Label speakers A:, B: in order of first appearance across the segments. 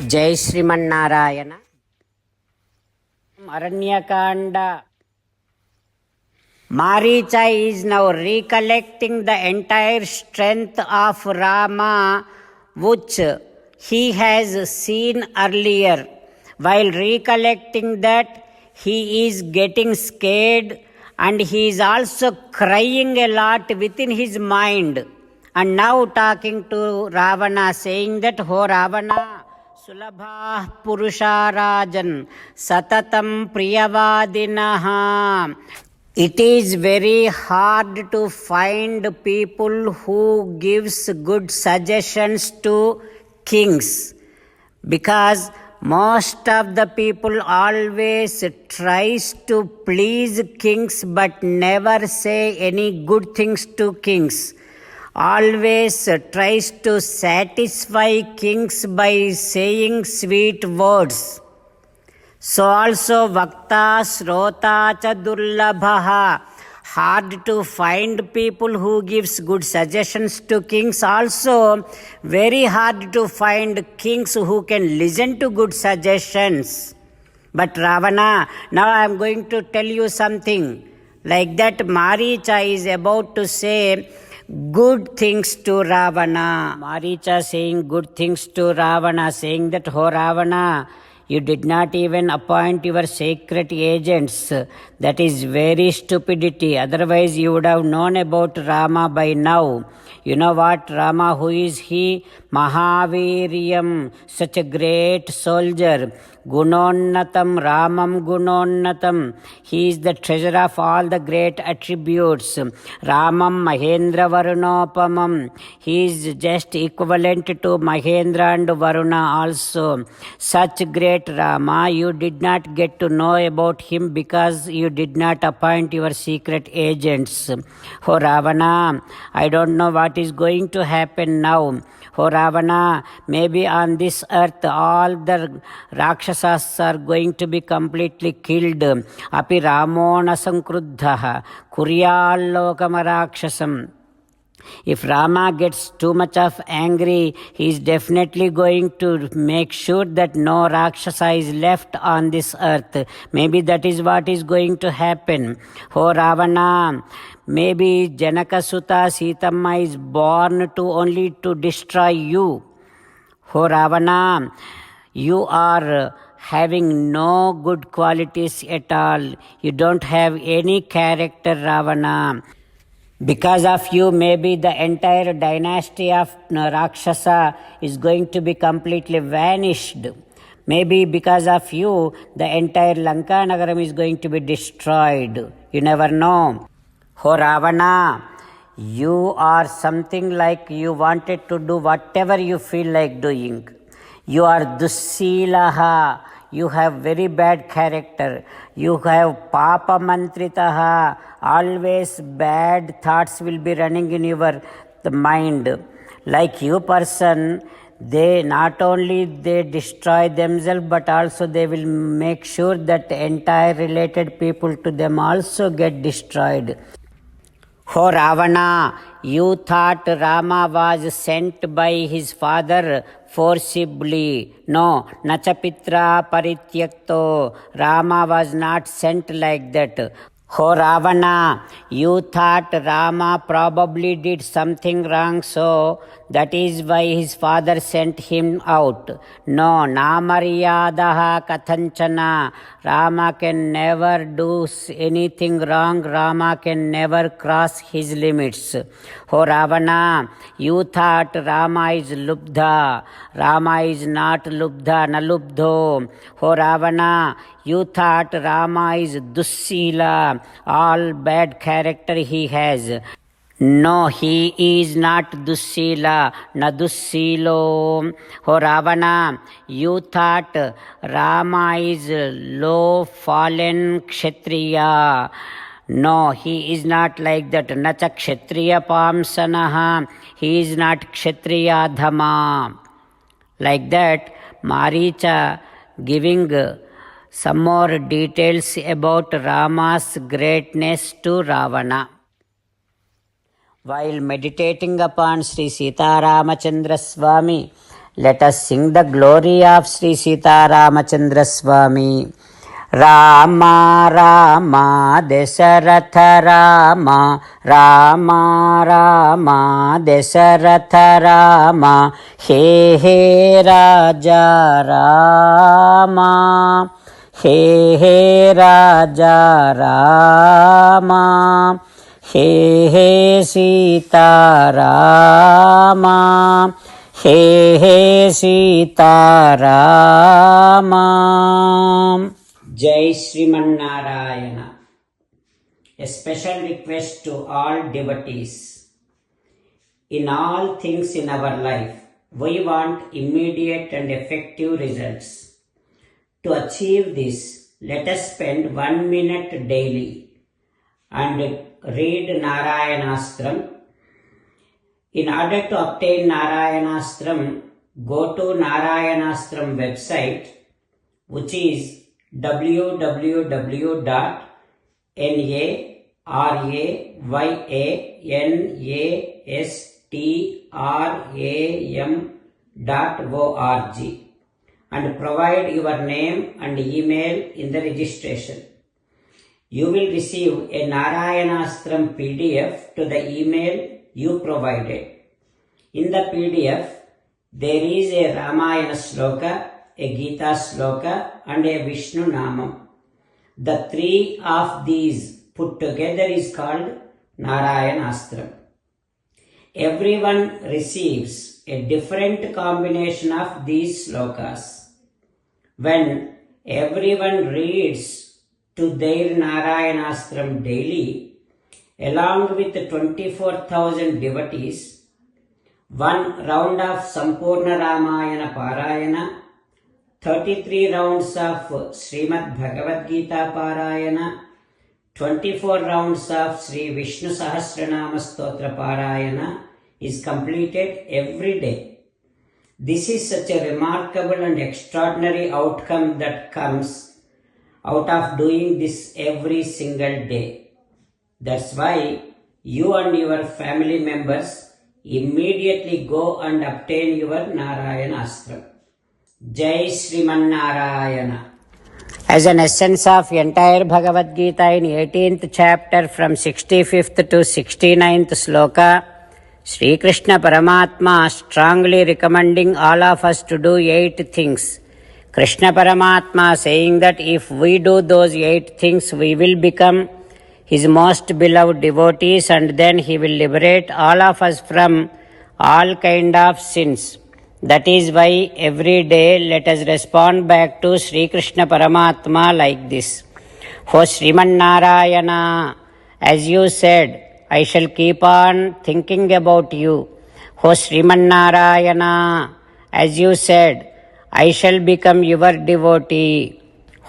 A: Jai Sriman Narayana. Aranyakanda. Maricha is now recollecting the entire strength of Rama, which he has seen earlier. While recollecting that, he is getting scared and he is also crying a lot within his mind. And now talking to Ravana, saying that, "Ho Ravana, Sulabha Purusharajan Satatam Priyavadinaha." It is very hard to find people who gives good suggestions to kings, because most of the people always tries to please kings but never say any good things to kings. Always tries to satisfy kings by saying sweet words. So also Vakta Srota cha Durlabhaha. Hard to find people who gives good suggestions to kings. Also very hard to find kings who can listen to good suggestions. But Ravana, now I am going to tell you something. Like that, Maricha is about to say good things to Ravana. Maricha saying good things to Ravana, saying that, "Oh Ravana, you did not even appoint your secret agents. That is very stupidity. Otherwise you would have known about Rama by now. You know what, Rama, who is he? Mahaviryam, such a great soldier. Gunonnatam, Ramam Gunonnatam. He is the treasure of all the great attributes. Ramam Mahendra Varunopamam. He is just equivalent to Mahendra and Varuna also. Such great Rama, you did not get to know about him because you did not appoint your secret agents. Oh Ravana, I don't know what is going to happen now. Oh Ravana, maybe on this earth all the Rakshasas are going to be completely killed. Api Ramona Sankruddhaha Kuryallokama Rakshasam. If Rama gets too much of angry, he is definitely going to make sure that no Rakshasa is left on this earth. Maybe that is what is going to happen. Oh Ravana, maybe Janakasuta Sitamma is born to only to destroy you. Oh Ravana, you are having no good qualities at all. You don't have any character, Ravana. Because of you, maybe the entire dynasty of Rakshasa is going to be completely vanished. Maybe because of you, the entire Lanka Nagaram is going to be destroyed. You never know. Oh Ravana, you are something like you wanted to do whatever you feel like doing. You are Dussilaha. You have very bad character. You have Papa Mantritaha. Always bad thoughts will be running in your mind. Like you person, they not only they destroy themselves, but also they will make sure that entire related people to them also get destroyed. Oh Ravana, you thought Rama was sent by his father forcibly. No, Nachapitra Parityakto. Rama was not sent like that. Oh Ravana, you thought Rama probably did something wrong, so that is why his father sent him out. No, Namaryadaha Kathanchana. Rama can never do anything wrong. Rama can never cross his limits. Oh Ravana, you thought Rama is Lubdha. Rama is not Lubdha, Nalubdho. Oh Ravana, you thought Rama is Dussila. All bad character he has. No, he is not Dussila, Nadussilo. Oh Ravana, you thought Rama is low fallen Kshatriya. No, he is not like that. Nacha Kshatriya Pamsanaha. He is not Kshatriya Dhama. Like that, Maricha giving some more details about Rama's greatness to Ravana. While meditating upon Sri Sita Ramachandra Swami, let us sing the glory of Sri Sita Ramachandra Swami. Rama Rama Dasaratha Rama, Rama Rama Dasaratha Rama, He He Raja Rama, He He Raja Rama, He He Sita Rama, He He Sita Rama. Jai Sriman Narayana. A special request to all devotees. In all things in our life, we want immediate and effective results. To achieve this, let us spend 1 minute daily and read Narayanastram. In order to obtain Narayanastram, go to Narayanastram website, which is www.narayanastram.org and provide your name and email in the registration. You will receive a Narayanastram PDF to the email you provided. In the PDF, there is a Ramayana Sloka, a Gita Sloka and a Vishnu Namam. The three of these put together is called Narayanastram. Everyone receives a different combination of these slokas. When everyone reads to their Narayanastram daily, along with 24,000 devotees, one round of Sampurna Ramayana Parayana, 33 rounds of Srimad Bhagavad Gita Parayana, 24 rounds of Sri Vishnu Sahasranama Stotra Parayana is completed every day. This is such a remarkable and extraordinary outcome that comes out of doing this every single day. That's why you and your family members immediately go and obtain your Narayanastram. Jai Sriman Narayana. As an essence of entire Bhagavad Gita in 18th chapter from 65th to 69th sloka, Sri Krishna Paramatma strongly recommending all of us to do 8 things. Krishna Paramatma saying that if we do those 8 things, we will become His most beloved devotees and then He will liberate all of us from all kind of sins. That is why every day let us respond back to Sri Krishna Paramatma like this. O Sriman Narayana, as you said, I shall keep on thinking about you. O Sriman Narayana, as you said, I shall become your devotee.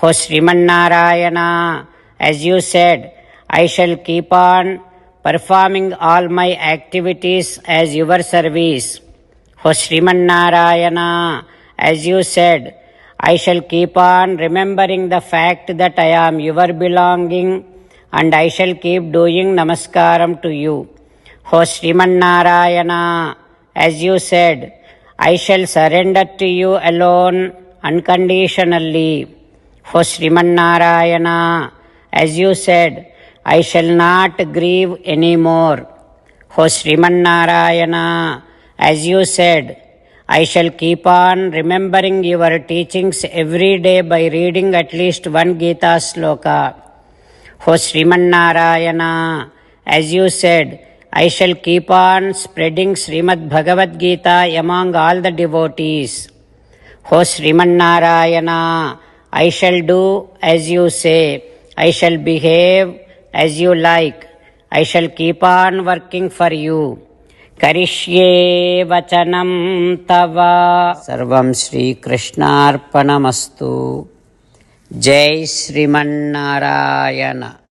A: O Sriman Narayana, as you said, I shall keep on performing all my activities as your service. O Sriman Narayana, as you said, I shall keep on remembering the fact that I am your belonging and I shall keep doing namaskaram to you. O Sriman Narayana, as you said, I shall surrender to you alone unconditionally. O Sriman Narayana, as you said, I shall not grieve anymore. O Sriman Narayana, as you said, I shall keep on remembering your teachings every day by reading at least one Gita sloka. O Sriman Narayana, as you said, I shall keep on spreading Srimad Bhagavad Gita among all the devotees. O Sriman Narayana, I shall do as you say. I shall behave as you like. I shall keep on working for you. Karishye vachanam tava. Sarvam Shri Krishnarpanamastu. Jai Sriman Narayana.